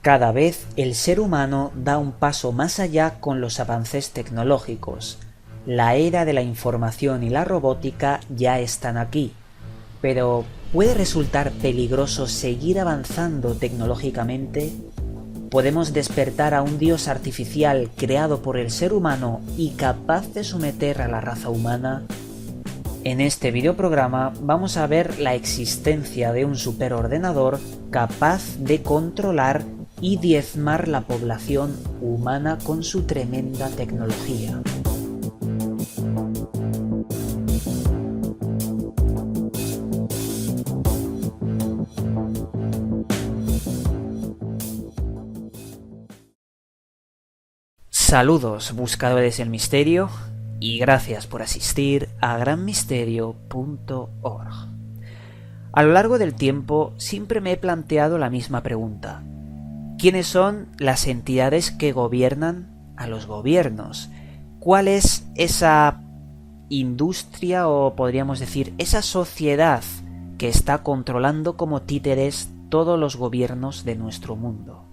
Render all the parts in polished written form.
Cada vez el ser humano da un paso más allá con los avances tecnológicos. La era de la información y la robótica ya están aquí. Pero, ¿puede resultar peligroso seguir avanzando tecnológicamente? ¿Podemos despertar a un dios artificial creado por el ser humano y capaz de someter a la raza humana? En este videoprograma vamos a ver la existencia de un superordenador capaz de controlar y diezmar la población humana con su tremenda tecnología. Saludos, buscadores del misterio, y gracias por asistir a granmisterio.org. A lo largo del tiempo siempre me he planteado la misma pregunta. ¿Quiénes son las entidades que gobiernan a los gobiernos? ¿Cuál es esa industria o podríamos decir esa sociedad que está controlando como títeres todos los gobiernos de nuestro mundo?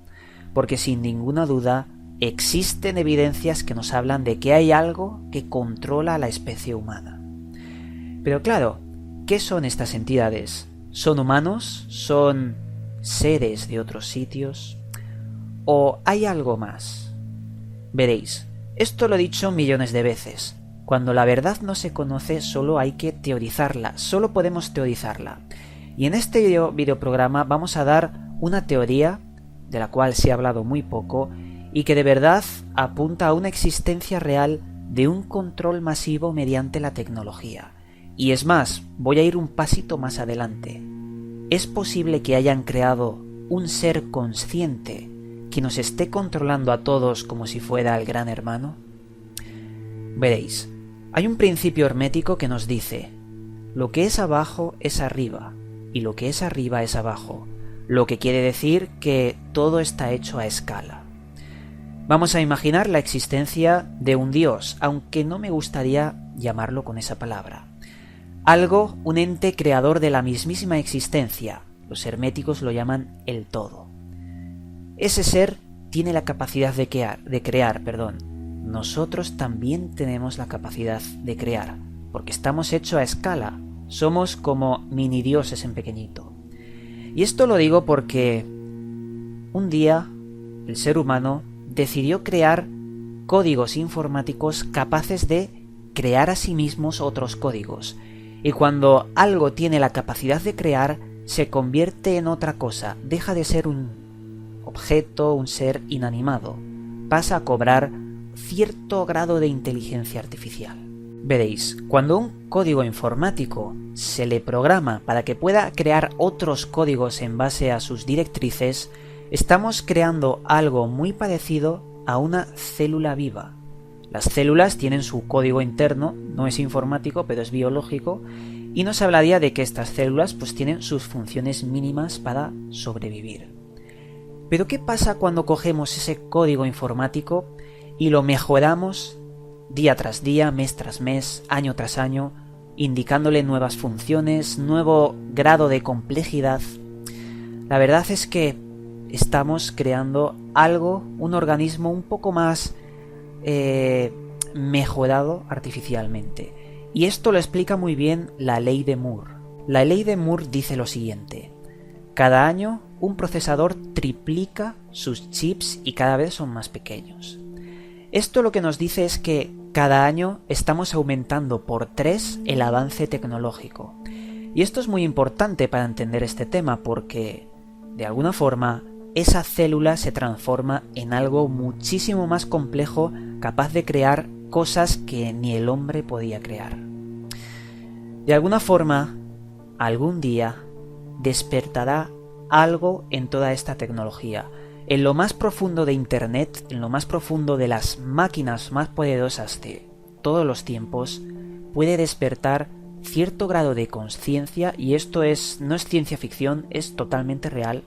Porque sin ninguna duda existen evidencias que nos hablan de que hay algo que controla a la especie humana. Pero claro, ¿qué son estas entidades? ¿Son humanos? ¿Son seres de otros sitios? ¿O hay algo más? Veréis, esto lo he dicho millones de veces. Cuando la verdad no se conoce, solo hay que teorizarla, solo podemos teorizarla. Y en este videoprograma vamos a dar una teoría, de la cual se ha hablado muy poco, y que de verdad apunta a una existencia real de un control masivo mediante la tecnología. Y es más, voy a ir un pasito más adelante. ¿Es posible que hayan creado un ser consciente que nos esté controlando a todos como si fuera el gran hermano? Veréis, hay un principio hermético que nos dice: lo que es abajo es arriba, y lo que es arriba es abajo, lo que quiere decir que todo está hecho a escala. Vamos a imaginar la existencia de un dios, aunque no me gustaría llamarlo con esa palabra. Algo, un ente creador de la mismísima existencia. Los herméticos lo llaman el todo. Ese ser tiene la capacidad de crear. Nosotros también tenemos la capacidad de crear, porque estamos hechos a escala. Somos como mini dioses en pequeñito. Y esto lo digo porque un día el ser humano decidió crear códigos informáticos capaces de crear a sí mismos otros códigos. Y cuando algo tiene la capacidad de crear, se convierte en otra cosa, deja de ser un objeto, un ser inanimado, pasa a cobrar cierto grado de inteligencia artificial. Veréis, cuando un código informático se le programa para que pueda crear otros códigos en base a sus directrices, estamos creando algo muy parecido a una célula viva. Las células tienen su código interno, no es informático, pero es biológico, y nos hablaría de que estas células pues tienen sus funciones mínimas para sobrevivir. Pero ¿qué pasa cuando cogemos ese código informático y lo mejoramos día tras día, mes tras mes, año tras año, indicándole nuevas funciones, nuevo grado de complejidad? La verdad es que estamos creando algo, un organismo un poco más mejorado artificialmente. Y esto lo explica muy bien la ley de Moore. La ley de Moore dice lo siguiente: cada año un procesador triplica sus chips y cada vez son más pequeños. Esto lo que nos dice es que cada año estamos aumentando por 3 el avance tecnológico. Y esto es muy importante para entender este tema porque, de alguna forma, esa célula se transforma en algo muchísimo más complejo, capaz de crear cosas que ni el hombre podía crear. De alguna forma, algún día, despertará algo en toda esta tecnología. En lo más profundo de Internet, en lo más profundo de las máquinas más poderosas de todos los tiempos, puede despertar cierto grado de conciencia, y esto no es ciencia ficción, es totalmente real,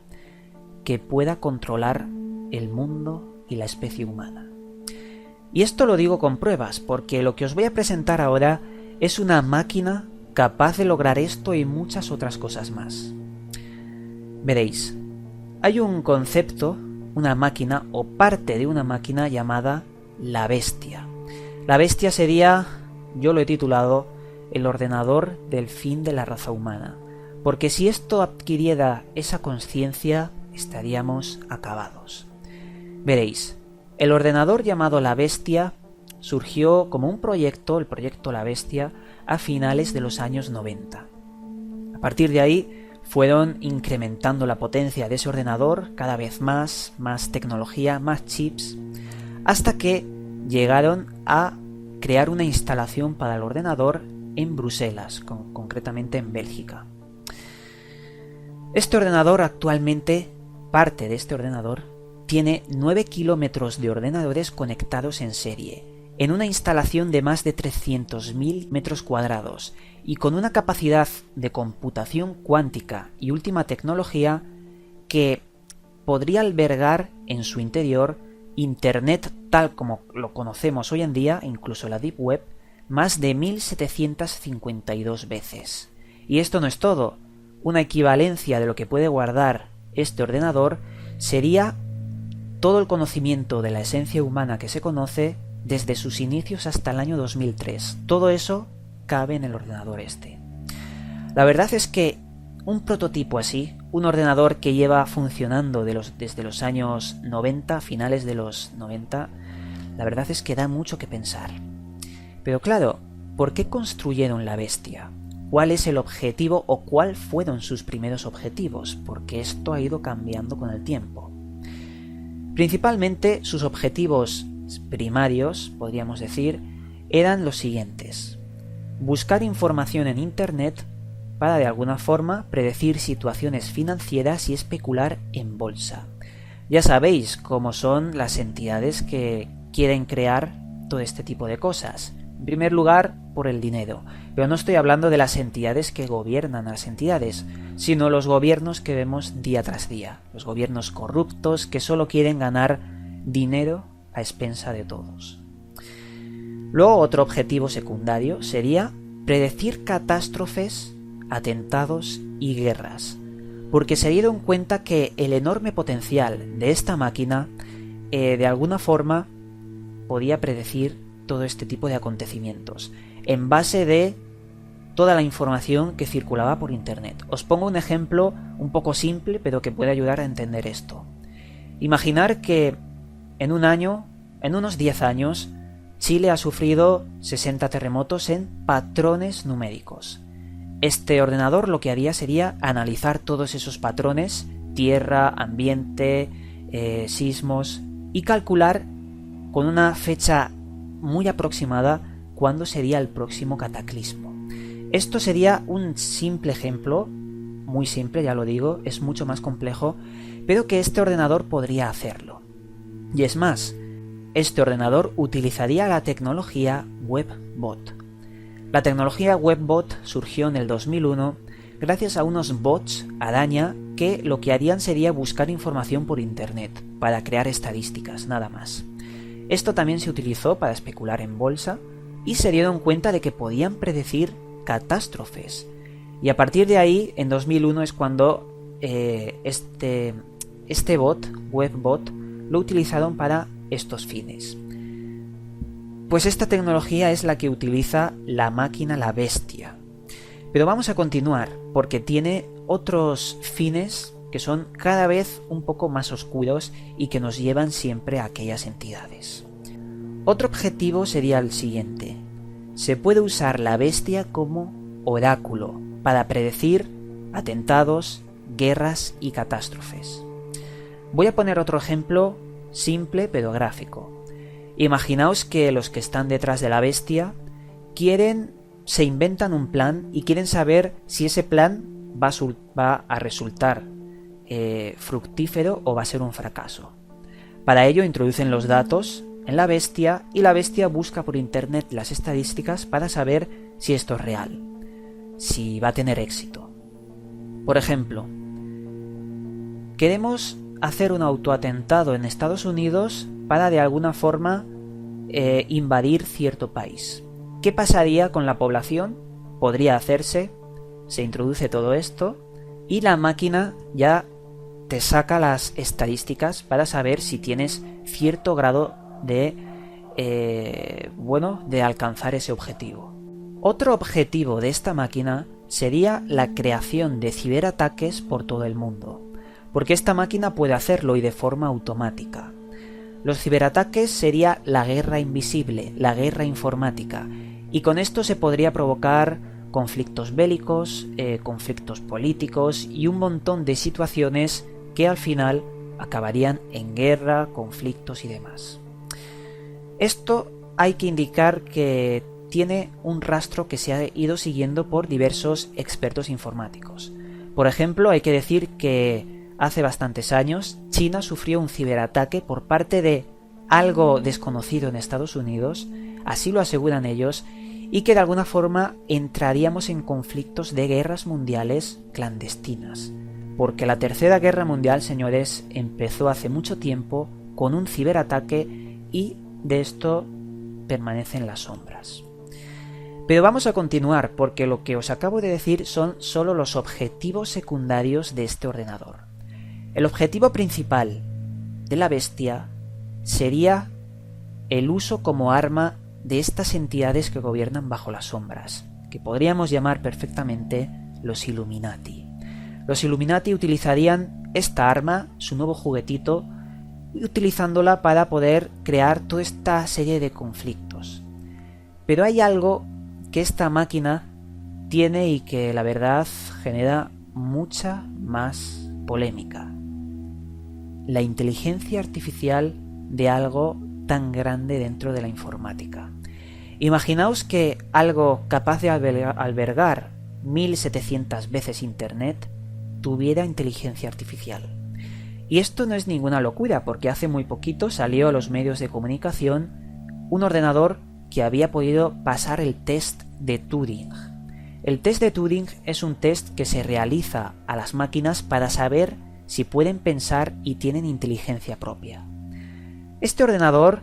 que pueda controlar el mundo y la especie humana. Y esto lo digo con pruebas, porque lo que os voy a presentar ahora es una máquina capaz de lograr esto y muchas otras cosas más. Veréis, hay un concepto una máquina o parte de una máquina llamada la Bestia. La Bestia sería, yo lo he titulado, el ordenador del fin de la raza humana, porque si esto adquiriera esa conciencia, estaríamos acabados. Veréis, el ordenador llamado la Bestia surgió como un proyecto, el proyecto La Bestia, a finales de los años 90. A partir de ahí fueron incrementando la potencia de ese ordenador, cada vez más tecnología, más chips, hasta que llegaron a crear una instalación para el ordenador en Bruselas, concretamente en Bélgica. Este ordenador actualmente, parte de este ordenador, tiene 9 kilómetros de ordenadores conectados en serie, en una instalación de más de 300.000 metros cuadrados y con una capacidad de computación cuántica y última tecnología que podría albergar en su interior Internet tal como lo conocemos hoy en día, incluso la Deep Web, más de 1752 veces. Y esto no es todo. Una equivalencia de lo que puede guardar este ordenador sería todo el conocimiento de la esencia humana que se conoce desde sus inicios hasta el año 2003. Todo eso cabe en el ordenador este. La verdad es que un prototipo así, un ordenador que lleva funcionando desde los años 90, finales de los 90, la verdad es que da mucho que pensar. Pero claro, ¿por qué construyeron la Bestia? ¿Cuál es el objetivo o cuál fueron sus primeros objetivos? Porque esto ha ido cambiando con el tiempo. Principalmente sus objetivos primarios, podríamos decir, eran los siguientes: buscar información en Internet para de alguna forma predecir situaciones financieras y especular en bolsa. Ya sabéis cómo son las entidades que quieren crear todo este tipo de cosas. En primer lugar, por el dinero. Pero no estoy hablando de las entidades que gobiernan a las entidades, sino los gobiernos que vemos día tras día. Los gobiernos corruptos que solo quieren ganar dinero a expensa de todos. Luego, otro objetivo secundario sería predecir catástrofes, atentados y guerras, porque se dieron cuenta que el enorme potencial de esta máquina de alguna forma podía predecir todo este tipo de acontecimientos en base de toda la información que circulaba por Internet. Os pongo un ejemplo un poco simple, pero que puede ayudar a entender esto. Imaginar que en unos 10 años, Chile ha sufrido 60 terremotos en patrones numéricos. Este ordenador lo que haría sería analizar todos esos patrones, tierra, ambiente, sismos, y calcular con una fecha muy aproximada cuándo sería el próximo cataclismo. Esto sería un simple ejemplo, muy simple, ya lo digo, es mucho más complejo, pero que este ordenador podría hacerlo. Y es más, este ordenador utilizaría la tecnología WebBot. La tecnología WebBot surgió en el 2001 gracias a unos bots araña que lo que harían sería buscar información por Internet para crear estadísticas, nada más. Esto también se utilizó para especular en bolsa y se dieron cuenta de que podían predecir catástrofes. Y a partir de ahí, en 2001 es cuando este bot, WebBot, lo utilizaron para estos fines. Pues esta tecnología es la que utiliza la máquina La Bestia. Pero vamos a continuar porque tiene otros fines que son cada vez un poco más oscuros y que nos llevan siempre a aquellas entidades. Otro objetivo sería el siguiente: se puede usar la Bestia como oráculo para predecir atentados, guerras y catástrofes. Voy a poner otro ejemplo simple pero gráfico. Imaginaos que los que están detrás de la Bestia se inventan un plan y quieren saber si ese plan va a resultar fructífero o va a ser un fracaso. Para ello introducen los datos en la Bestia y la Bestia busca por Internet las estadísticas para saber si esto es real, si va a tener éxito. Por ejemplo, queremos hacer un autoatentado en Estados Unidos para de alguna forma invadir cierto país. ¿Qué pasaría con la población? Podría hacerse, se introduce todo esto y la máquina ya te saca las estadísticas para saber si tienes cierto grado de de alcanzar ese objetivo. Otro objetivo de esta máquina sería la creación de ciberataques por todo el mundo, porque esta máquina puede hacerlo y de forma automática. Los ciberataques sería la guerra invisible, la guerra informática, y con esto se podría provocar conflictos bélicos, conflictos políticos y un montón de situaciones que al final acabarían en guerra, conflictos y demás. Esto hay que indicar que tiene un rastro que se ha ido siguiendo por diversos expertos informáticos. Por ejemplo, hay que decir que hace bastantes años China sufrió un ciberataque por parte de algo desconocido en Estados Unidos, así lo aseguran ellos, y que de alguna forma entraríamos en conflictos de guerras mundiales clandestinas. Porque la Tercera Guerra Mundial, señores, empezó hace mucho tiempo con un ciberataque y de esto permanecen las sombras. Pero vamos a continuar porque lo que os acabo de decir son solo los objetivos secundarios de este ordenador. El objetivo principal de la bestia sería el uso como arma de estas entidades que gobiernan bajo las sombras, que podríamos llamar perfectamente los Illuminati. Los Illuminati utilizarían esta arma, su nuevo juguetito, utilizándola para poder crear toda esta serie de conflictos. Pero hay algo que esta máquina tiene y que la verdad genera mucha más polémica. La inteligencia artificial de algo tan grande dentro de la informática. Imaginaos que algo capaz de albergar 1700 veces Internet tuviera inteligencia artificial. Y esto no es ninguna locura, porque hace muy poquito salió a los medios de comunicación un ordenador que había podido pasar el test de Turing. El test de Turing es un test que se realiza a las máquinas para saber si pueden pensar y tienen inteligencia propia. Este ordenador,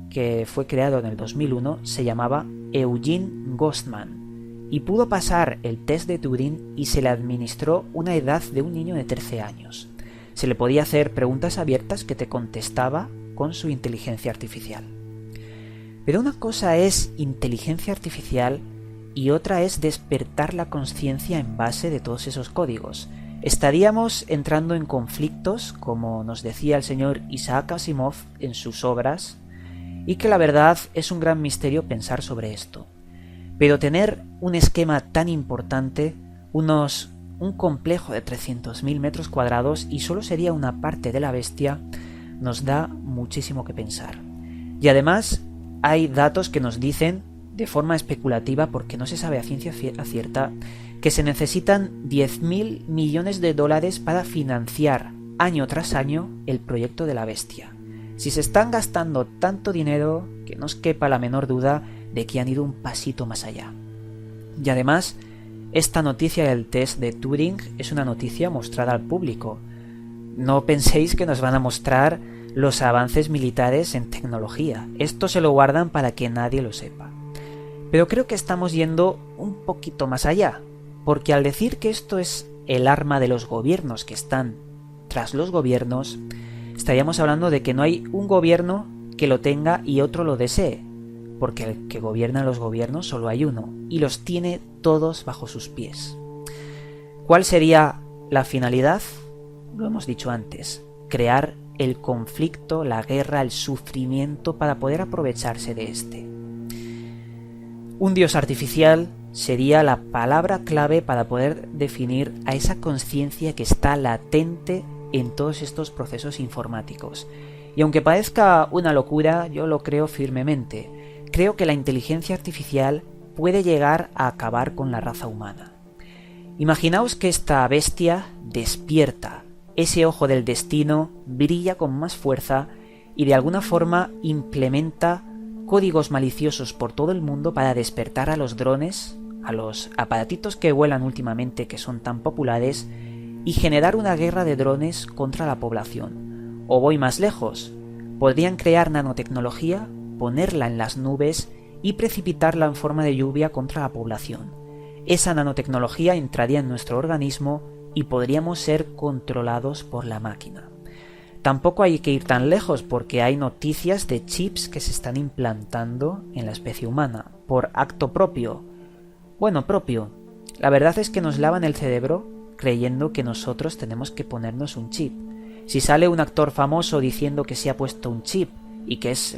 que fue creado en el 2001, se llamaba Eugene Goostman y pudo pasar el test de Turing y se le administró una edad de un niño de 13 años. Se le podía hacer preguntas abiertas que te contestaba con su inteligencia artificial. Pero una cosa es inteligencia artificial y otra es despertar la conciencia en base de todos esos códigos. Estaríamos entrando en conflictos, como nos decía el señor Isaac Asimov en sus obras, y que la verdad es un gran misterio pensar sobre esto. Pero tener un esquema tan importante, un complejo de 300.000 metros cuadrados y solo sería una parte de la bestia, nos da muchísimo que pensar. Y además hay datos que nos dicen, de forma especulativa porque no se sabe a ciencia cierta, que se necesitan 10.000 millones de dólares para financiar año tras año el proyecto de la bestia. Si se están gastando tanto dinero, que no os quepa la menor duda de que han ido un pasito más allá. Y además, esta noticia del test de Turing es una noticia mostrada al público. No penséis que nos van a mostrar los avances militares en tecnología. Esto se lo guardan para que nadie lo sepa. Pero creo que estamos yendo un poquito más allá, porque al decir que esto es el arma de los gobiernos que están tras los gobiernos, estaríamos hablando de que no hay un gobierno que lo tenga y otro lo desee, porque el que gobierna los gobiernos solo hay uno, y los tiene todos bajo sus pies. ¿Cuál sería la finalidad? Lo hemos dicho antes, crear el conflicto, la guerra, el sufrimiento para poder aprovecharse de este. Un dios artificial sería la palabra clave para poder definir a esa conciencia que está latente en todos estos procesos informáticos. Y aunque parezca una locura, yo lo creo firmemente. Creo que la inteligencia artificial puede llegar a acabar con la raza humana. Imaginaos que esta bestia despierta, ese ojo del destino brilla con más fuerza y de alguna forma implementa códigos maliciosos por todo el mundo para despertar a los drones, a los aparatitos que vuelan últimamente que son tan populares, y generar una guerra de drones contra la población. O voy más lejos, podrían crear nanotecnología, ponerla en las nubes y precipitarla en forma de lluvia contra la población. Esa nanotecnología entraría en nuestro organismo y podríamos ser controlados por la máquina. Tampoco hay que ir tan lejos porque hay noticias de chips que se están implantando en la especie humana por acto propio. Bueno, propio. La verdad es que nos lavan el cerebro creyendo que nosotros tenemos que ponernos un chip. Si sale un actor famoso diciendo que se ha puesto un chip y que es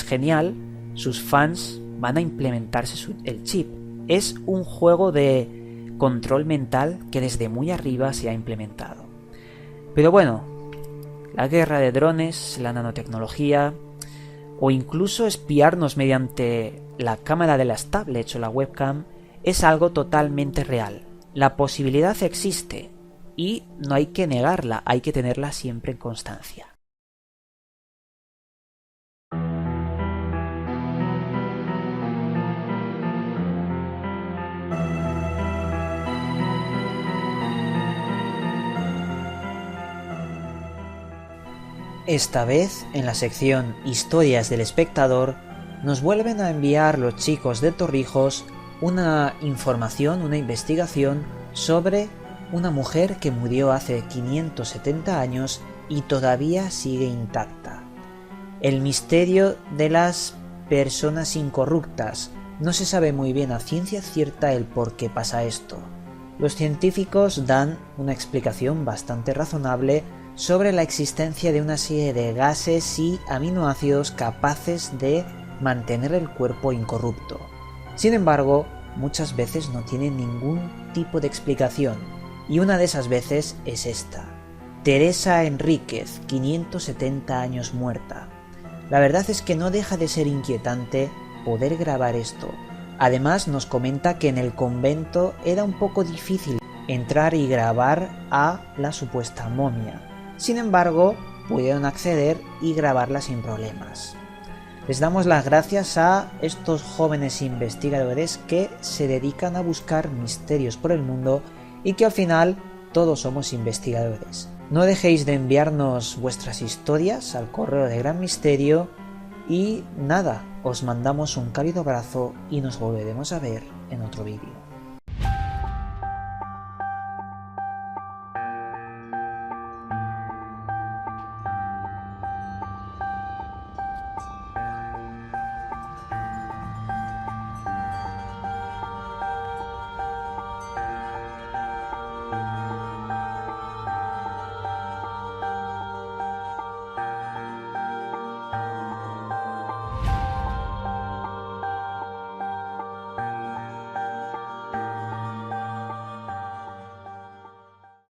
genial, sus fans van a implementarse el chip. Es un juego de control mental que desde muy arriba se ha implementado. Pero bueno, la guerra de drones, la nanotecnología o incluso espiarnos mediante la cámara de las tablets o la webcam es algo totalmente real. La posibilidad existe y no hay que negarla, hay que tenerla siempre en constancia. Esta vez, en la sección Historias del Espectador, nos vuelven a enviar los chicos de Torrijos una información, una investigación sobre una mujer que murió hace 570 años y todavía sigue intacta. El misterio de las personas incorruptas. No se sabe muy bien a ciencia cierta el por qué pasa esto. Los científicos dan una explicación bastante razonable sobre la existencia de una serie de gases y aminoácidos capaces de mantener el cuerpo incorrupto. Sin embargo, muchas veces no tienen ningún tipo de explicación, y una de esas veces es esta. Teresa Enríquez, 570 años muerta. La verdad es que no deja de ser inquietante poder grabar esto. Además, nos comenta que en el convento era un poco difícil entrar y grabar a la supuesta momia. Sin embargo, pudieron acceder y grabarla sin problemas. Les damos las gracias a estos jóvenes investigadores que se dedican a buscar misterios por el mundo y que al final todos somos investigadores. No dejéis de enviarnos vuestras historias al correo de Gran Misterio y nada, os mandamos un cálido abrazo y nos volveremos a ver en otro vídeo.